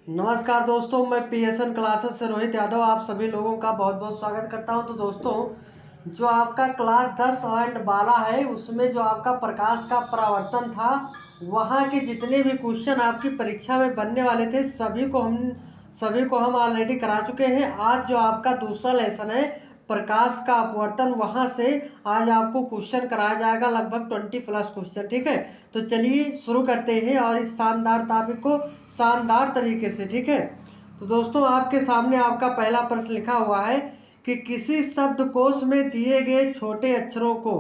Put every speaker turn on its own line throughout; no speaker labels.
नमस्कार दोस्तों, मैं पीएसएन क्लासेस से रोहित यादव आप सभी लोगों का बहुत बहुत स्वागत करता हूं। तो दोस्तों, जो आपका क्लास 10 एंड 12 है उसमें जो आपका प्रकाश का परावर्तन था, वहां के जितने भी क्वेश्चन आपकी परीक्षा में बनने वाले थे सभी को हम ऑलरेडी करा चुके हैं। आज जो आपका दूसरा लेसन है प्रकाश का अपवर्तन, वहां से आज आपको क्वेश्चन कराया जाएगा, लगभग 20+ क्वेश्चन। ठीक है, तो चलिए शुरू करते हैं और इस शानदार टॉपिक को शानदार तरीके से। ठीक है, तो दोस्तों आपके सामने आपका पहला प्रश्न लिखा हुआ है कि किसी शब्दकोश में दिए गए छोटे अक्षरों को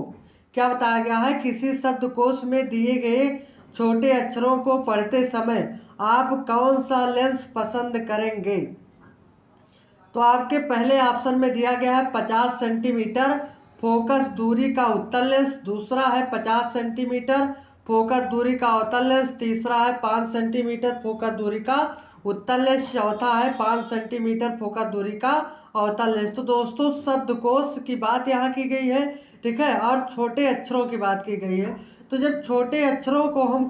क्या बताया गया है। किसी शब्दकोश में दिए गए छोटे अक्षरों को पढ़ते समय आप कौन सा लेंस पसंद करेंगे। तो आपके पहले ऑप्शन में दिया गया है 50 सेंटीमीटर फोकस दूरी का उत्तल लेंस, दूसरा है 50 सेंटीमीटर फोकस दूरी का अवतल लेंस, तीसरा है 5 सेंटीमीटर फोकस दूरी का उत्तल लेंस, चौथा है 5 सेंटीमीटर फोकस दूरी का अवतल लेंस। तो दोस्तों शब्दकोश की बात यहाँ की गई है, ठीक है, और छोटे अक्षरों की बात की गई है। तो जब छोटे अक्षरों को हम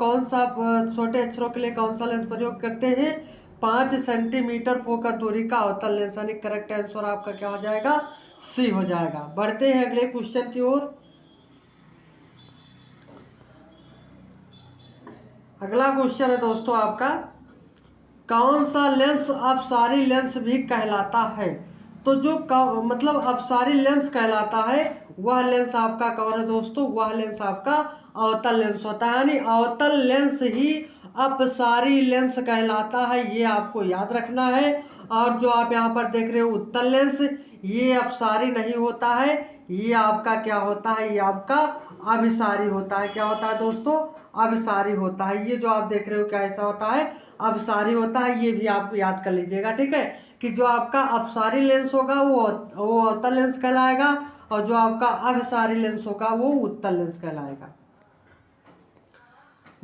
छोटे अक्षरों के लिए कौन सा लेंस प्रयोग करते हैं, 5 सेंटीमीटर फोकस दूरी का अवतल लेंस, यानी करेक्ट आंसर आपका क्या हो जाएगा, सी हो जाएगा। बढ़ते हैं अगले क्वेश्चन की ओर। अगला क्वेश्चन है दोस्तों आपका, कौन सा लेंस अपसारी लेंस भी कहलाता है। तो जो मतलब अपसारी लेंस कहलाता है वह लेंस आपका कौन है दोस्तों, वह लेंस आपका अवतल लेंस होता है, यानी अवतल लेंस ही अपसारी लेंस कहलाता है, ये आपको याद रखना है। और जो आप यहाँ पर देख रहे हो उत्तल लेंस, ये अपसारी नहीं होता है, ये आपका क्या होता है, ये आपका अभिसारी होता है। क्या होता है दोस्तों, अभिसारी होता है। ये जो आप देख रहे हो क्या ऐसा होता है, अभिसारी होता है, ये भी आप याद कर लीजिएगा। ठीक है, कि जो आपका अपसारी लेंस होगा वो अवतल लेंस कहलाएगा, और जो आपका अभिसारी लेंस होगा वो उत्तल लेंस कहलाएगा।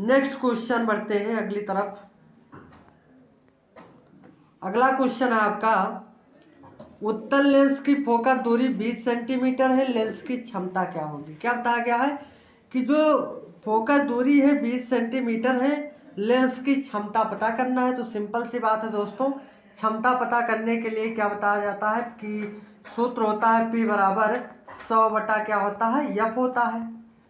नेक्स्ट क्वेश्चन बढ़ते हैं अगली तरफ। अगला क्वेश्चन है आपका, उत्तल लेंस की फोकस दूरी 20 सेंटीमीटर है, लेंस की क्षमता क्या होगी। क्या बताया गया है कि जो फोकस दूरी है 20 सेंटीमीटर है, लेंस की क्षमता पता करना है। तो सिंपल सी बात है दोस्तों, क्षमता पता करने के लिए क्या बताया जाता है कि सूत्र होता है P बराबर 100 बटा क्या होता है, एफ होता है।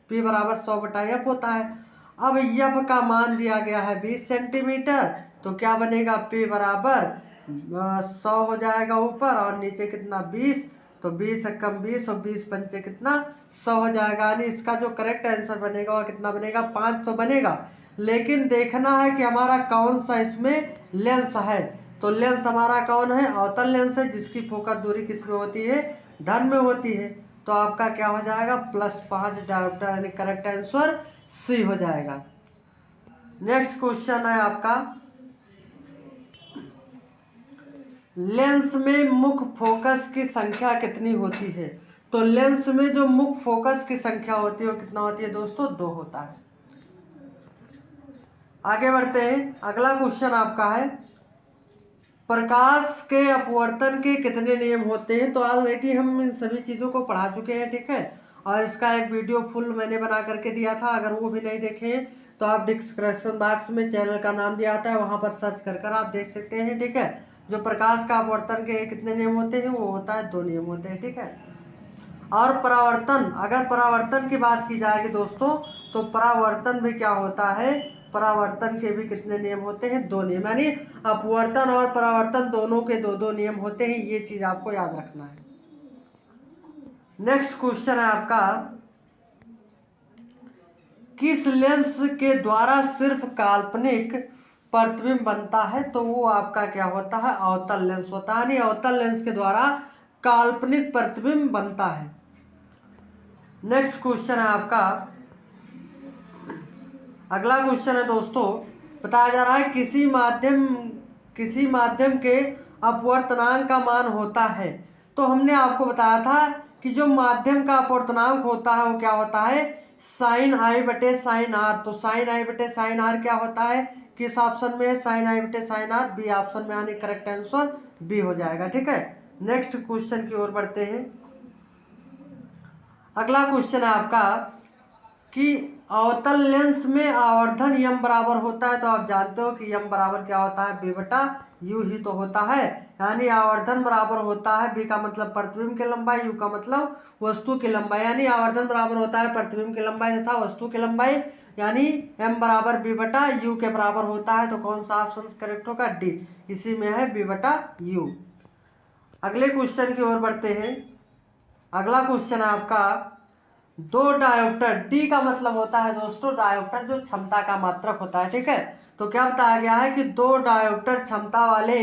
P बराबर 100 बटा एफ होता है। अब एफ का मान दिया गया है 20 सेंटीमीटर, तो क्या बनेगा, P बराबर 100 हो जाएगा ऊपर और नीचे कितना 20, तो 20 कम 20 और 20 पंचे कितना 100 हो जाएगा, यानी इसका जो करेक्ट आंसर बनेगा वह कितना बनेगा, 500 बनेगा। लेकिन देखना है कि हमारा कौन सा इसमें लेंस है। तो लेंस हमारा कौन है, अवतल लेंस है, जिसकी फोकस दूरी किस में होती है, धन में होती है। तो आपका क्या हो जाएगा, +5 डायोप्टर, यानी करेक्ट आंसर सी हो जाएगा। नेक्स्ट क्वेश्चन है आपका, लेंस में मुख्य फोकस की संख्या कितनी होती है। तो लेंस में जो मुख्य फोकस की संख्या होती है वो कितना होती है दोस्तों, 2 होता है। आगे बढ़ते हैं। अगला क्वेश्चन आपका है, प्रकाश के अपवर्तन के कितने नियम होते हैं। तो ऑलरेडी हम इन सभी चीज़ों को पढ़ा चुके हैं, ठीक है, और इसका एक वीडियो फुल मैंने बना करके दिया था, अगर वो भी नहीं देखे हैं तो आप डिस्क्रिप्शन बॉक्स में चैनल का नाम दिया आता है, वहाँ पर सर्च कर आप देख सकते हैं। ठीक है, जो प्रकाश का अपवर्तन के कितने नियम होते हैं, वो होता है 2 नियम होते हैं। ठीक है, और परावर्तन, अगर परावर्तन की बात की जाएगी दोस्तों, तो परावर्तन भी क्या होता है, परावर्तन के भी कितने नियम होते हैं, 2 नियम, यानी अपवर्तन और परावर्तन दोनों के 2-2 नियम होते हैं, ये चीज आपको याद रखना है। नेक्स्ट क्वेश्चन है आपका, किस लेंस के द्वारा सिर्फ काल्पनिक प्रतिबिंब बनता है। तो वो आपका क्या होता है, अवतल लेंस होता है, यानी अवतल लेंस के द्वारा काल्पनिक प्रतिबिंब बनता है। नेक्स्ट क्वेश्चन है आपका, अगला क्वेश्चन है दोस्तों, बताया जा रहा है किसी माध्यम के अपवर्तनांक का मान होता है। तो हमने आपको बताया था कि जो माध्यम का अपवर्तनांक होता है वो क्या होता है, साइन आई बटे साइन आर। तो साइन आई बटे साइन आर क्या होता है, किस ऑप्शन में है, साइन आई बटे साइन आर, बी ऑप्शन में, यानी करेक्ट आंसर बी हो जाएगा। ठीक है, नेक्स्ट क्वेश्चन की ओर बढ़ते हैं। अगला क्वेश्चन है आपका, कि अवतल लेंस में आवर्धन यम बराबर होता है, तो आप जानते हो कि यम बराबर क्या होता है, बी बटा यू ही तो होता है। यानी आवर्धन बराबर होता है, बी का मतलब प्रतिबिंब की लंबाई, यू का मतलब वस्तु की लंबाई, यानी आवर्धन बराबर होता है प्रतिबिंब की लंबाई तथा वस्तु की लंबाई, यानी एम बराबर बी बटा यू के बराबर होता है। तो कौन सा ऑप्शन करेक्ट होगा, डी, इसी में है बी बटा यू। अगले क्वेश्चन की ओर बढ़ते हैं। अगला क्वेश्चन है आपका, दो डायोप्टर, डी का मतलब होता है दोस्तों डायोप्टर जो क्षमता का मात्रक होता है, ठीक है। तो क्या बताया गया है कि दो डायोप्टर क्षमता वाले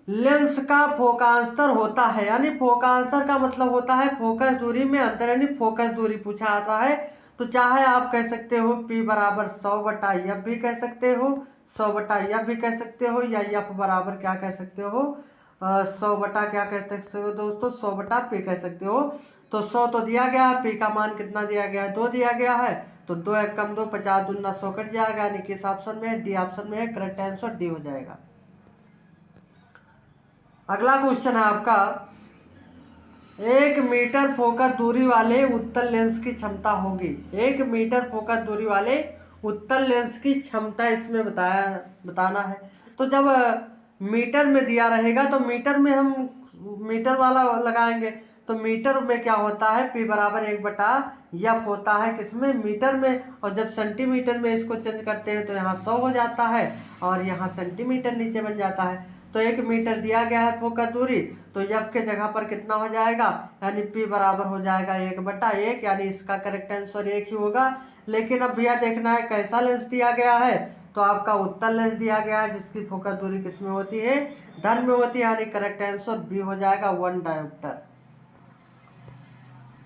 लेंस का फोकांतर होता है, यानी फोकांतर का मतलब होता है फोकस दूरी में अंतर, यानी फोकस दूरी पूछा आता है। तो चाहे आप कह सकते हो P बराबर 100 बटा एफ भी कह सकते हो, 100 बटा एफ भी कह सकते हो, या एफ बराबर क्या कह सकते हो, 100 बटा क्या कह सकते हो दोस्तों, 100 बटा P कह सकते हो। तो 100 तो दिया गया है, P का मान कितना दिया गया है, 2 दिया गया है। तो 2 एक कम 2, 50 दूना 100 कट जाएगा, यानी किस ऑप्शन में, डी ऑप्शन में है, करेक्ट आंसर डी हो जाएगा। अगला क्वेश्चन है आपका, 1 मीटर फोकस दूरी वाले उत्तल लेंस की क्षमता होगी, 1 मीटर फोकस दूरी वाले उत्तल लेंस की क्षमता इसमें बताना है। तो जब मीटर में दिया रहेगा तो मीटर में हम मीटर वाला लगाएंगे। तो मीटर में क्या होता है, P बराबर 1 बटा एफ होता है किसमें, मीटर में। और जब सेंटीमीटर में इसको चेंज करते हैं तो यहाँ 100 हो जाता है और यहाँ सेंटीमीटर नीचे बन जाता है। तो 1 मीटर दिया गया है फोकस दूरी, तो एफ के जगह पर कितना हो जाएगा, यानी P बराबर हो जाएगा 1 बटा 1, यानी इसका करेक्ट आंसर 1 ही होगा। लेकिन अब भैया देखना है कैसा लेंस दिया गया है, तो आपका उत्तल लेंस दिया गया है जिसकी फोकस दूरी किसमें होती है, धन में होती है, यानी करेक्ट आंसर बी हो जाएगा, 1 डायोप्टर।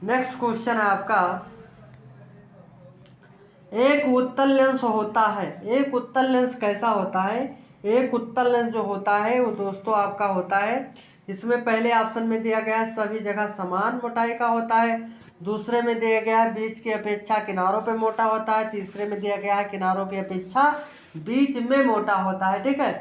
नेक्स्ट क्वेश्चन है आपका, एक उत्तल लेंस होता है, एक उत्तल लेंस कैसा होता है, एक उत्तल लेंस जो होता है वो दोस्तों आपका होता है, इसमें पहले ऑप्शन में दिया गया है सभी जगह समान मोटाई का होता है, दूसरे में दिया गया है बीच की अपेक्षा किनारों पे मोटा होता है, तीसरे में दिया गया है किनारों की अपेक्षा बीच में मोटा होता है, ठीक है।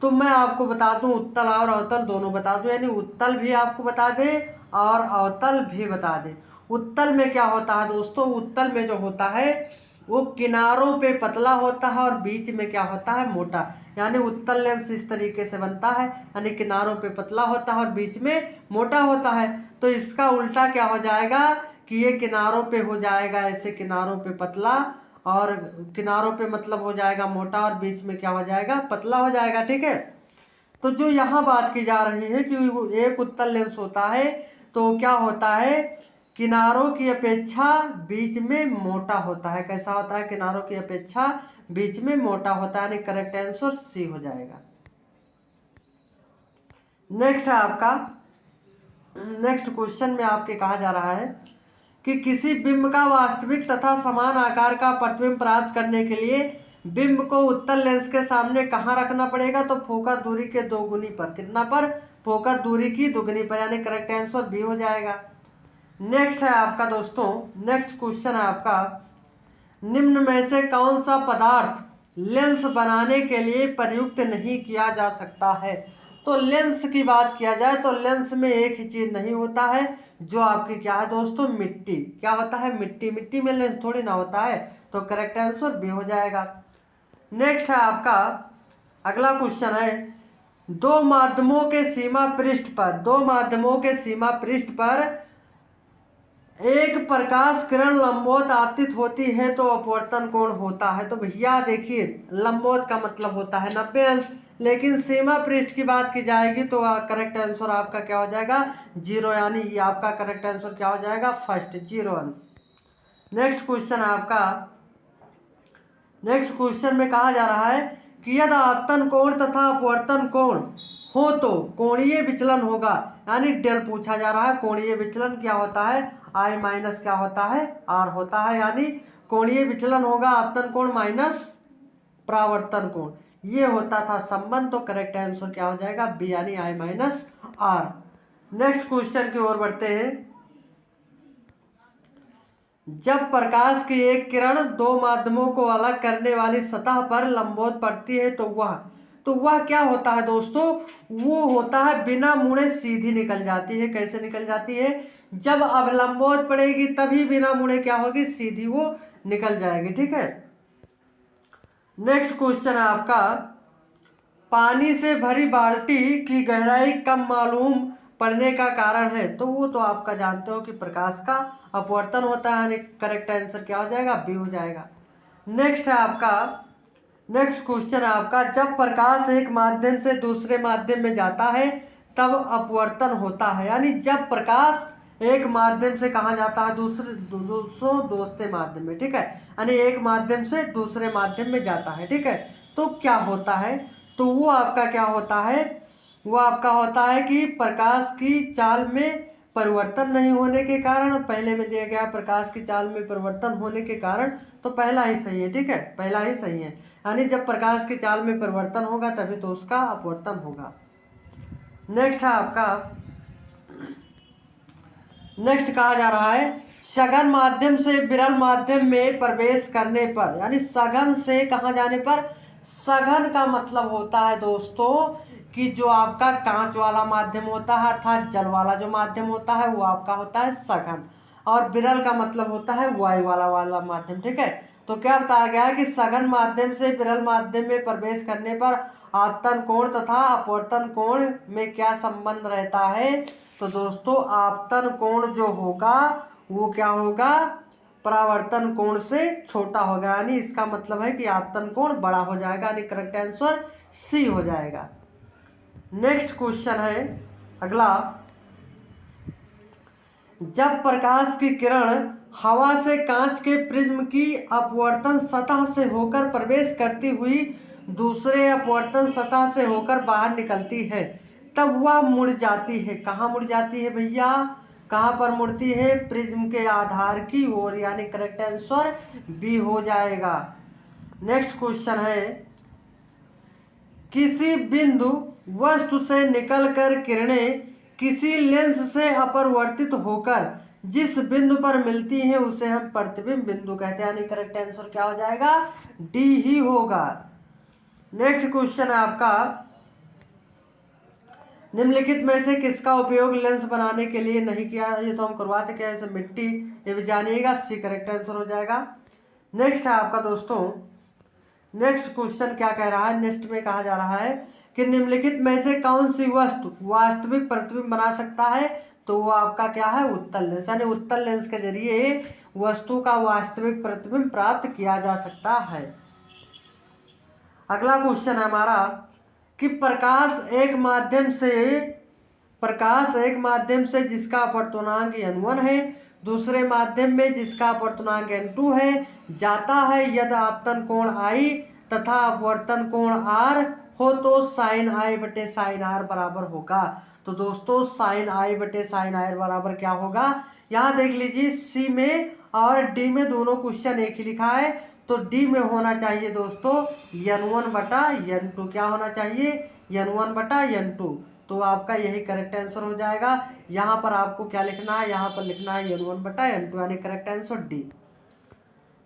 तो मैं आपको बता दूं उत्तल और अवतल दोनों बता दूं, यानी उत्तल भी आपको बता दे और अवतल भी बता दे। उत्तल में क्या होता है दोस्तों, उत्तल में जो होता है वो किनारों पे पतला होता है और बीच में क्या होता है, मोटा। यानी उत्तल लेंस इस तरीके से बनता है, यानी किनारों पे पतला होता है और बीच में मोटा होता है। तो इसका उल्टा क्या हो जाएगा कि ये किनारों पे हो जाएगा ऐसे, किनारों पे पतला और किनारों पे मतलब हो जाएगा मोटा और बीच में क्या हो जाएगा, पतला हो जाएगा, ठीक है। तो जो यहाँ बात की जा रही है कि एक उत्तल लेंस होता है तो क्या होता है, किनारों की अपेक्षा बीच में मोटा होता है। कैसा होता है, किनारों की अपेक्षा बीच में मोटा होता है, यानी करेक्ट आंसर सी हो जाएगा। नेक्स्ट है आपका, नेक्स्ट क्वेश्चन में आपके कहा जा रहा है कि किसी बिंब का वास्तविक तथा समान आकार का प्रतिबिंब प्राप्त करने के लिए बिंब को उत्तल लेंस के सामने कहाँ रखना पड़ेगा, तो फोकस दूरी के दोगुनी पर, कितना पर, फोकस दूरी की दुगनी पर, यानी करेक्ट आंसर बी हो जाएगा। नेक्स्ट है आपका दोस्तों, नेक्स्ट क्वेश्चन है आपका, निम्न में से कौन सा पदार्थ लेंस बनाने के लिए प्रयुक्त नहीं किया जा सकता है। तो लेंस की बात किया जाए तो लेंस में एक ही चीज नहीं होता है जो आपकी क्या है दोस्तों, मिट्टी। क्या होता है, मिट्टी। मिट्टी में लेंस थोड़ी ना होता है, तो करेक्ट आंसर बी हो जाएगा। नेक्स्ट है आपका अगला क्वेश्चन है, दो माध्यमों के सीमा पृष्ठ पर, दो माध्यमों के सीमा पृष्ठ पर एक प्रकाश किरण लंबवत आपतित होती है तो अपवर्तन कोण होता है। तो भैया देखिए लंबवत का मतलब होता है 90 अंश, लेकिन सीमा पृष्ठ की बात की जाएगी तो करेक्ट आंसर आपका क्या हो जाएगा, 0, यानी ये आपका करेक्ट आंसर क्या हो जाएगा, फर्स्ट, 0 अंश। नेक्स्ट क्वेश्चन है आपका, नेक्स्ट क्वेश्चन में कहा जा रहा है कि यदि आपतन कोण तथा अपवर्तन कोण हो तो कोणीय विचलन होगा, यानी डेल पूछा जा रहा है। कोणीय विचलन क्या होता है, आई माइनस क्या होता है, आर होता है, यानी कोणीय विचलन होगा आपतन कोण माइनस परावर्तन कोण, ये होता था संबंध। तो करेक्ट आंसर क्या हो जाएगा, बी, यानी आई माइनस आर। नेक्स्ट क्वेश्चन की ओर बढ़ते हैं, जब प्रकाश की एक किरण दो माध्यमों को अलग करने वाली सतह पर लंबवत पड़ती है तो वह क्या होता है दोस्तों, वो होता है बिना मुड़े सीधी निकल जाती है। कैसे निकल जाती है, जब अवलंबोत पड़ेगी तभी बिना मुड़े क्या होगी, सीधी वो निकल जाएगी। ठीक है। नेक्स्ट क्वेश्चन है आपका, पानी से भरी बाल्टी की गहराई कम मालूम पड़ने का कारण है। तो वो तो आपका जानते हो कि प्रकाश का अपवर्तन होता है, यानी करेक्ट आंसर क्या हो जाएगा, बी हो जाएगा। नेक्स्ट है आपका, नेक्स्ट क्वेश्चन है आपका, जब प्रकाश एक माध्यम से दूसरे माध्यम में जाता है तब अपवर्तन होता है। यानी जब प्रकाश एक माध्यम से कहाँ जाता है, दूसरे माध्यम में। ठीक है, यानी एक माध्यम से दूसरे माध्यम में जाता है। ठीक है, तो क्या होता है, तो वो आपका क्या होता है, वो आपका होता है कि प्रकाश की चाल में परिवर्तन नहीं होने के कारण, पहले में दिया गया प्रकाश की चाल में परिवर्तन होने के कारण, तो पहला ही सही है। ठीक है, पहला ही सही है, यानी जब प्रकाश की चाल में परिवर्तन होगा तभी तो उसका अपवर्तन होगा। नेक्स्ट है आपका, नेक्स्ट कहा जा रहा है, सघन माध्यम से विरल माध्यम में प्रवेश करने पर, यानी सघन से कहाँ जाने पर, सघन का मतलब होता है दोस्तों कि जो आपका कांच वाला माध्यम होता है अर्थात जल वाला जो माध्यम होता है वो आपका होता है सघन, और विरल का मतलब होता है वायु वाला माध्यम। ठीक है, तो क्या बताया गया है कि सघन माध्यम से विरल माध्यम में प्रवेश करने पर आपतन कोण तथा अपवर्तन कोण में क्या संबंध रहता है। तो दोस्तों आपतन कोण जो होगा वो क्या होगा, परावर्तन कोण से छोटा होगा, यानी इसका मतलब है कि आपतन कोण बड़ा हो जाएगा, यानी करेक्ट आंसर सी हो जाएगा। नेक्स्ट क्वेश्चन है अगला, जब प्रकाश की किरण हवा से कांच के प्रिज्म की अपवर्तन सतह से होकर प्रवेश करती हुई दूसरे अपवर्तन सतह से होकर बाहर निकलती है तब वह मुड़ जाती है। कहाँ मुड़ जाती है भैया, कहाँ पर मुड़ती है, प्रिज्म के आधार की ओर, यानी करेक्ट आंसर बी हो जाएगा। नेक्स्ट क्वेश्चन है, किसी बिंदु वस्तु से निकलकर किरणें किसी लेंस से अपरिवर्तित होकर जिस बिंदु पर मिलती हैं उसे हम प्रतिबिंब बिंदु कहते हैं, यानी करेक्ट आंसर क्या हो जाएगा, डी ही होगा। नेक्स्ट क्वेश्चन है आपका, निम्नलिखित में से किसका उपयोग लेंस बनाने के लिए नहीं किया, ये तो हम करवा चुके हैं, जैसे मिट्टी, ये भी जानिएगा, सी करेक्ट आंसर हो जाएगा। नेक्स्ट है आपका दोस्तों, नेक्स्ट क्वेश्चन क्या कह रहा है, नेक्स्ट में कहा जा रहा है कि निम्नलिखित में से कौन सी वस्तु वास्तविक प्रतिबिंब बना सकता है। तो वो आपका क्या है, उत्तल लेंस, यानी उत्तल लेंस के जरिए वस्तु का वास्तविक प्रतिबिंब प्राप्त किया जा सकता है। अगला क्वेश्चन है हमारा कि प्रकाश एक माध्यम से जिसका अपवर्तनांक n1 है दूसरे माध्यम में जिसका अपवर्तनांक n2 है जाता है, यदि आपतन कोण I तथा अपवर्तन कोण R हो तो साइन I बटे साइन R बराबर होगा। तो दोस्तों साइन I बटे साइन R बराबर क्या होगा, यहाँ देख लीजिए सी में और डी में दोनों क्वेश्चन एक ही लिखा है, तो डी में होना चाहिए दोस्तों n1 बटा n2, क्या होना चाहिए, n1 बटा n2, तो आपका यही करेक्ट आंसर हो जाएगा। यहाँ पर आपको क्या लिखना है, यहाँ पर लिखना है n1 बटा n2, यानी करेक्ट आंसर डी।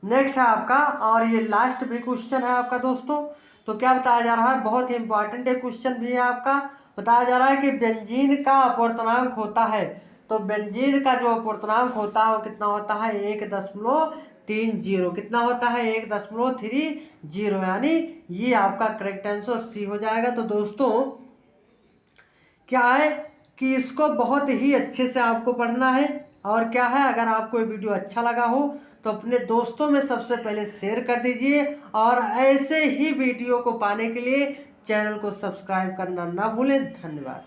नेक्स्ट है आपका, और ये लास्ट भी क्वेश्चन है आपका दोस्तों, तो क्या बताया जा रहा है, बहुत ही इंपॉर्टेंट एक क्वेश्चन भी है आपका, बताया जा रहा है कि बेंजीन का अपवर्तनांक होता है, तो बेंजीन का जो अपवर्तनांक होता है वो कितना होता है, 1.30, कितना होता है, 1.30, यानी ये आपका करेक्ट आंसर सी हो जाएगा। तो दोस्तों क्या है कि इसको बहुत ही अच्छे से आपको पढ़ना है, और क्या है, अगर आपको ये वीडियो अच्छा लगा हो तो अपने दोस्तों में सबसे पहले शेयर कर दीजिए, और ऐसे ही वीडियो को पाने के लिए चैनल को सब्सक्राइब करना ना भूलें। धन्यवाद।